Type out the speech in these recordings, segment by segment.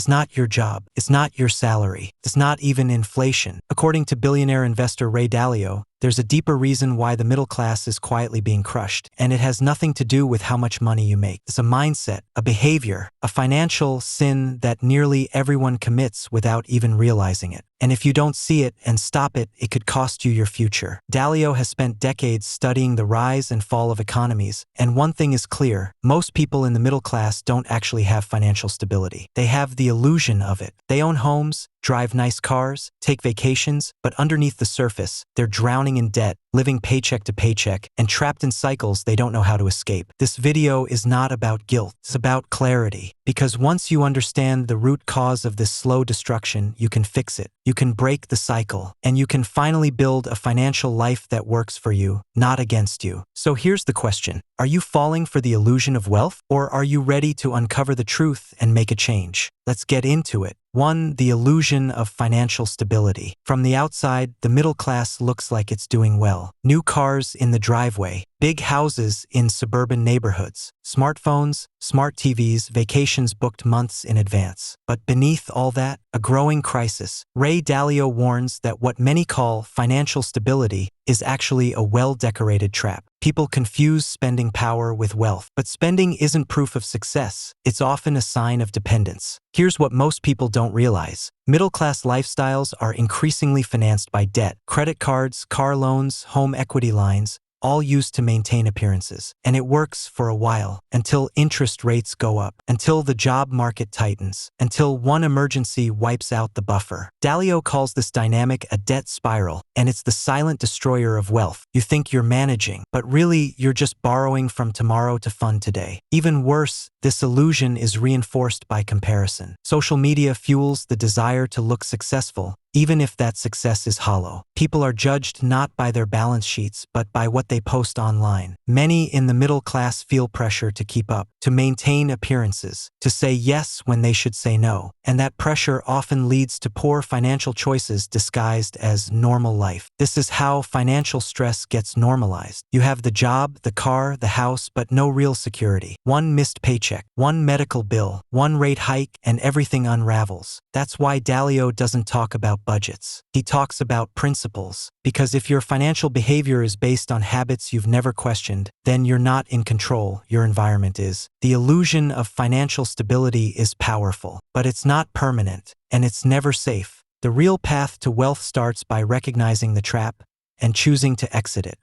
is not your job, it's not your salary, it's not even inflation. According to billionaire investor Ray Dalio, there's a deeper reason why the middle class is quietly being crushed, and it has nothing to do with how much money you make. It's a mindset, a behavior, a financial sin that nearly everyone commits without even realizing it. And if you don't see it and stop it, it could cost you your future. Dalio has spent decades studying the rise and fall of economies, and one thing is clear: most people in the middle class don't actually have financial stability. They have the illusion of it. They own homes, drive nice cars, take vacations, but underneath the surface, they're drowning in debt, living paycheck to paycheck, and trapped in cycles they don't know how to escape. This video is not about guilt, it's about clarity. Because once you understand the root cause of this slow destruction, you can fix it. You can break the cycle, and you can finally build a financial life that works for you, not against you. So here's the question: are you falling for the illusion of wealth, or are you ready to uncover the truth and make a change? Let's get into it. 1. The illusion of financial stability. From the outside, the middle class looks like it's doing well. New cars in the driveway, big houses in suburban neighborhoods, smartphones, smart TVs, vacations booked months in advance. But beneath all that, a growing crisis. Ray Dalio warns that what many call financial stability is actually a well-decorated trap. People confuse spending power with wealth, but spending isn't proof of success. It's often a sign of dependence. Here's what most people don't realize. Middle-class lifestyles are increasingly financed by debt. Credit cards, car loans, home equity lines, all used to maintain appearances. And it works for a while, until interest rates go up, until the job market tightens, until one emergency wipes out the buffer. Dalio calls this dynamic a debt spiral, and it's the silent destroyer of wealth. You think you're managing, but really you're just borrowing from tomorrow to fund today. Even worse, this illusion is reinforced by comparison. Social media fuels the desire to look successful, even if that success is hollow. People are judged not by their balance sheets, but by what they post online. Many in the middle class feel pressure to keep up, to maintain appearances, to say yes when they should say no. And that pressure often leads to poor financial choices disguised as normal life. This is how financial stress gets normalized. You have the job, the car, the house, but no real security. One missed paycheck, one medical bill, one rate hike, and everything unravels. That's why Dalio doesn't talk about budgets. He talks about principles. Because if your financial behavior is based on habits you've never questioned, then you're not in control, your environment is. The illusion of financial stability is powerful, but it's not permanent, and it's never safe. The real path to wealth starts by recognizing the trap and choosing to exit it.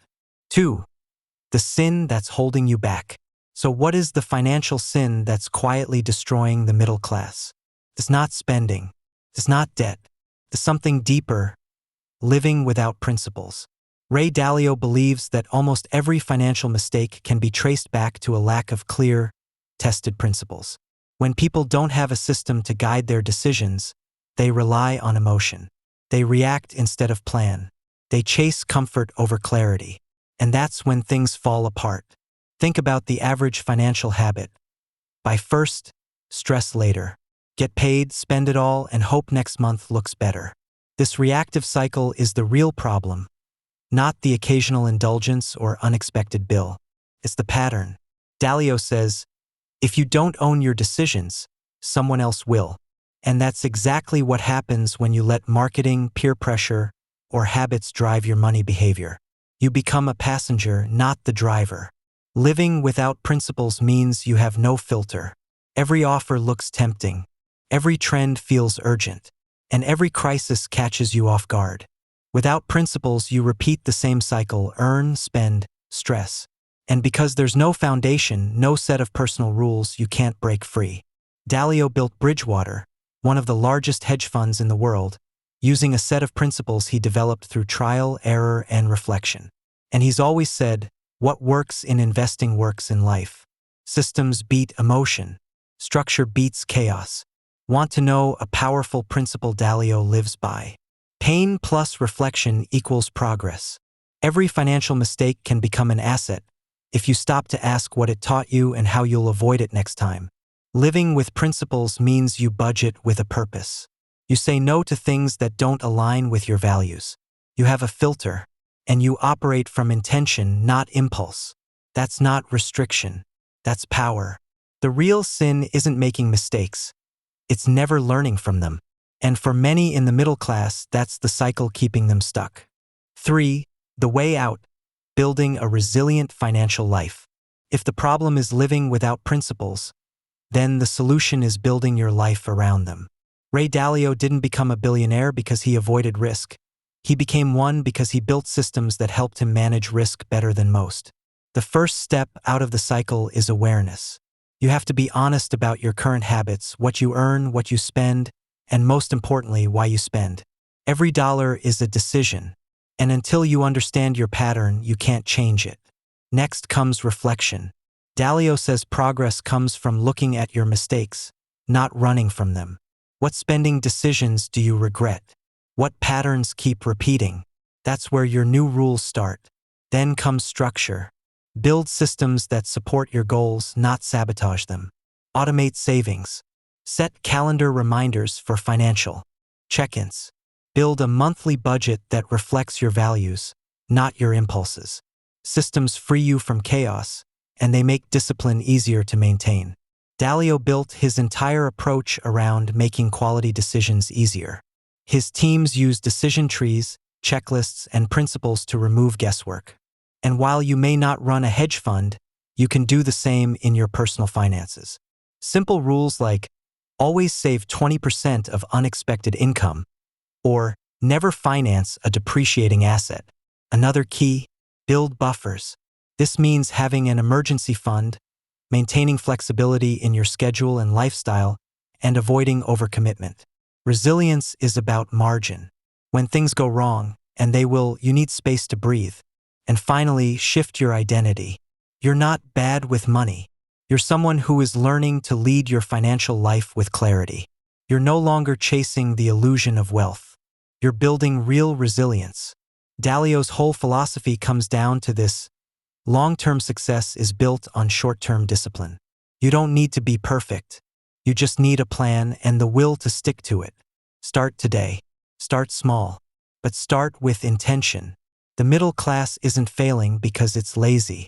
2. The sin that's holding you back. So what is the financial sin that's quietly destroying the middle class? It's not spending. It's not debt. It's something deeper: living without principles. Ray Dalio believes that almost every financial mistake can be traced back to a lack of clear, tested principles. When people don't have a system to guide their decisions, they rely on emotion. They react instead of plan. They chase comfort over clarity. And that's when things fall apart. Think about the average financial habit. Buy first, stress later. Get paid, spend it all, and hope next month looks better. This reactive cycle is the real problem, not the occasional indulgence or unexpected bill. It's the pattern. Dalio says, if you don't own your decisions, someone else will. And that's exactly what happens when you let marketing, peer pressure, or habits drive your money behavior. You become a passenger, not the driver. Living without principles means you have no filter. Every offer looks tempting. Every trend feels urgent, and every crisis catches you off guard. Without principles, you repeat the same cycle: earn, spend, stress. And because there's no foundation, no set of personal rules, you can't break free. Dalio built Bridgewater, one of the largest hedge funds in the world, using a set of principles he developed through trial, error, and reflection. And he's always said, what works in investing works in life. Systems beat emotion. Structure beats chaos. Want to know a powerful principle Dalio lives by? Pain plus reflection equals progress. Every financial mistake can become an asset if you stop to ask what it taught you and how you'll avoid it next time. Living with principles means you budget with a purpose. You say no to things that don't align with your values. You have a filter, and you operate from intention, not impulse. That's not restriction. That's power. The real sin isn't making mistakes. It's never learning from them. And for many in the middle class, that's the cycle keeping them stuck. 3. The way out: building a resilient financial life. If the problem is living without principles, then the solution is building your life around them. Ray Dalio didn't become a billionaire because he avoided risk. He became one because he built systems that helped him manage risk better than most. The first step out of the cycle is awareness. You have to be honest about your current habits, what you earn, what you spend, and most importantly, why you spend. Every dollar is a decision, and until you understand your pattern, you can't change it. Next comes reflection. Dalio says progress comes from looking at your mistakes, not running from them. What spending decisions do you regret? What patterns keep repeating? That's where your new rules start. Then comes structure. Build systems that support your goals, not sabotage them. Automate savings. Set calendar reminders for financial check-ins. Build a monthly budget that reflects your values, not your impulses. Systems free you from chaos, and they make discipline easier to maintain. Dalio built his entire approach around making quality decisions easier. His teams use decision trees, checklists, and principles to remove guesswork. And while you may not run a hedge fund, you can do the same in your personal finances. Simple rules like always save 20% of unexpected income, or never finance a depreciating asset. Another key: build buffers. This means having an emergency fund, maintaining flexibility in your schedule and lifestyle, and avoiding overcommitment. Resilience is about margin. When things go wrong, and they will, you need space to breathe. And finally, shift your identity. You're not bad with money. You're someone who is learning to lead your financial life with clarity. You're no longer chasing the illusion of wealth. You're building real resilience. Dalio's whole philosophy comes down to this: long-term success is built on short-term discipline. You don't need to be perfect. You just need a plan and the will to stick to it. Start today. Start small. But start with intention. The middle class isn't failing because it's lazy.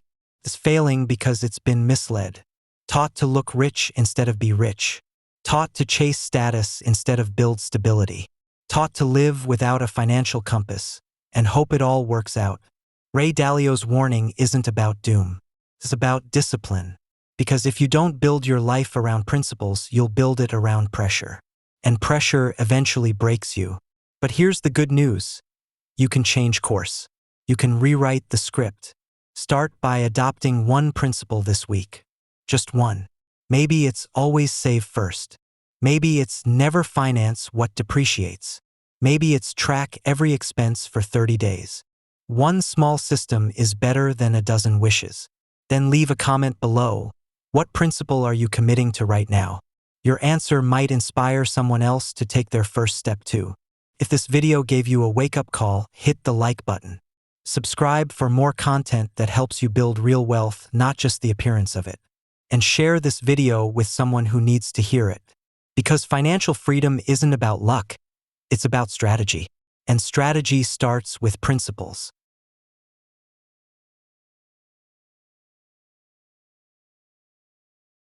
It's failing because it's been misled. Taught to look rich instead of be rich. Taught to chase status instead of build stability. Taught to live without a financial compass and hope it all works out. Ray Dalio's warning isn't about doom. It's about discipline. Because if you don't build your life around principles, you'll build it around pressure. And pressure eventually breaks you. But here's the good news. You can change course. You can rewrite the script. Start by adopting one principle this week. Just one. Maybe it's always save first. Maybe it's never finance what depreciates. Maybe it's track every expense for 30 days. One small system is better than a dozen wishes. Then leave a comment below. What principle are you committing to right now? Your answer might inspire someone else to take their first step too. If this video gave you a wake-up call, hit the like button. Subscribe for more content that helps you build real wealth, not just the appearance of it. And share this video with someone who needs to hear it. Because financial freedom isn't about luck, it's about strategy. And strategy starts with principles.